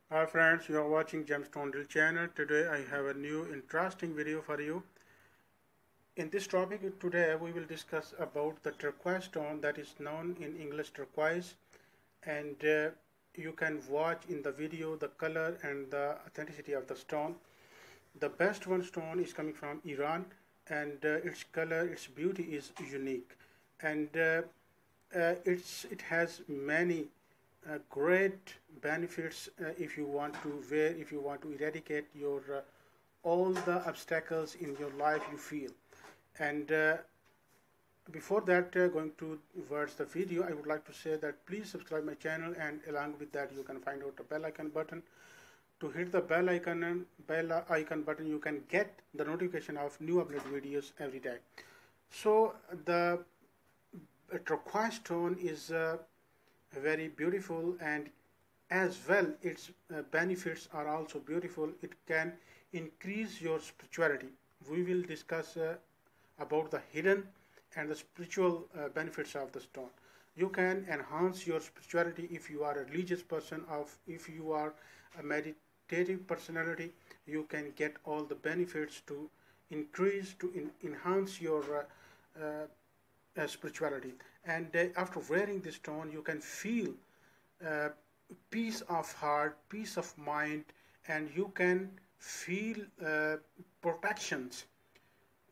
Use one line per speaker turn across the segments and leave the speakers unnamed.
Hi friends, you are watching Gemstone channel. Today I have a new interesting video for you. In this topic today we will discuss about the turquoise stone that is known in English turquoise, and you can watch in the video the color and the authenticity of the stone. The best one stone is coming from Iran, and its color, its beauty is unique, and it has many great benefits if you want to eradicate your all the obstacles in your life you feel. And before that, going towards the video, I would like to say that please subscribe my channel, and along with that you can find out the bell icon button. To hit the bell icon button, you can get the notification of new upload videos every day. So the turquoise stone is very beautiful, and as well its benefits are also beautiful. It can increase your spirituality. We will discuss about the hidden and the spiritual benefits of the stone. You can enhance your spirituality if you are a religious person, if you are a meditative personality. You can get all the benefits to enhance your spirituality. And after wearing this stone, you can feel uh, peace of heart, peace of mind, and you can feel protections.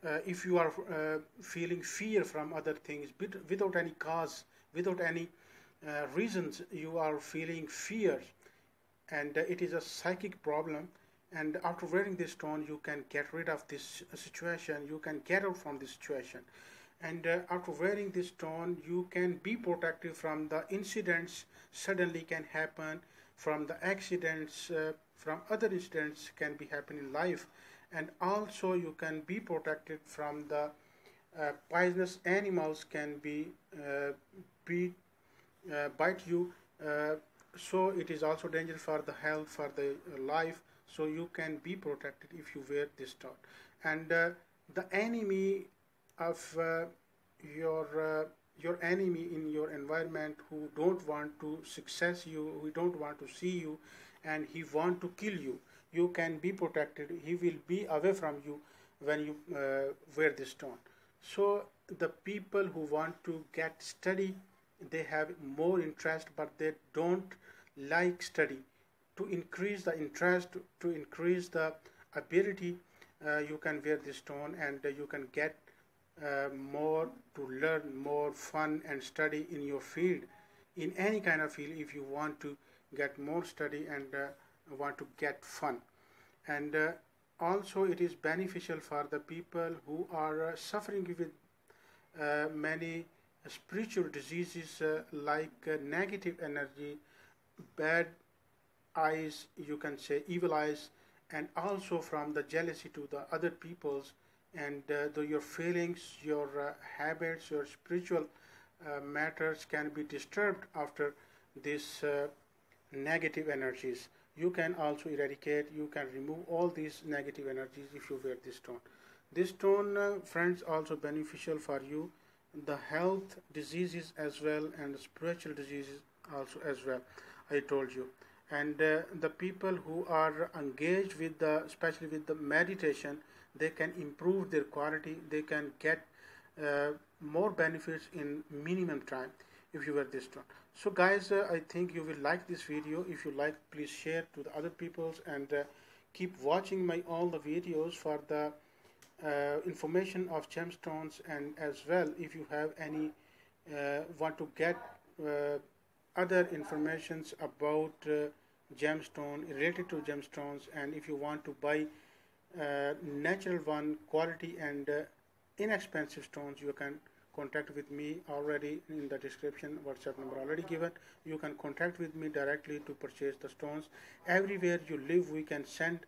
If you are feeling fear from other things without any cause, without any reasons, you are feeling fear, and it is a psychic problem. And after wearing this stone, you can get rid of this situation, you can get out from this situation. And after wearing this stone, you can be protected from the incidents suddenly can happen, from the accidents, from other incidents can be happen in life. And also you can be protected from the poisonous animals can be bite you. So it is also dangerous for the health, for the life. So you can be protected if you wear this stone. And the enemy of your enemy in your environment, who don't want to success you, who don't want to see you, and he want to kill you, you can be protected. He will be away from you when you wear this stone. So the people who want to get study, they have more interest, but they don't like study. To increase the interest, to increase the ability, you can wear this stone, and you can get more to learn, more fun and study in your field, in any kind of field. If you want to get more study and want to get fun. And also it is beneficial for the people who are suffering with many spiritual diseases, like negative energy, bad eyes, you can say evil eyes, and also from the jealousy to the other peoples. And your feelings, your habits, your spiritual matters can be disturbed after these negative energies. You can also eradicate, you can remove all these negative energies if you wear this stone. This stone, friends, also beneficial for you, the health diseases as well, and spiritual diseases also as well, I told you. And the people who are engaged with the, especially with the meditation, they can improve their quality, they can get more benefits in minimum time if you wear this stone. So guys, I think you will like this video. If you like, please share to the other peoples, and keep watching my all the videos for the information of gemstones. And as well, if you have any want to get other informations about gemstone, related to gemstones, and if you want to buy natural one, quality and inexpensive stones, you can contact with me. Already in the description, WhatsApp number already given. You can contact with me directly to purchase the stones. Everywhere you live, we can send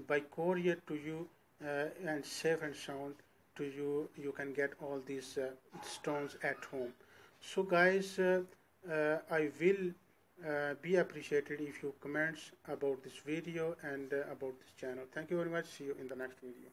by courier to you, and safe and sound to you. You can get all these stones at home. So guys, I will be appreciated if you comments about this video and about this channel. Thank you very much. See you in the next video.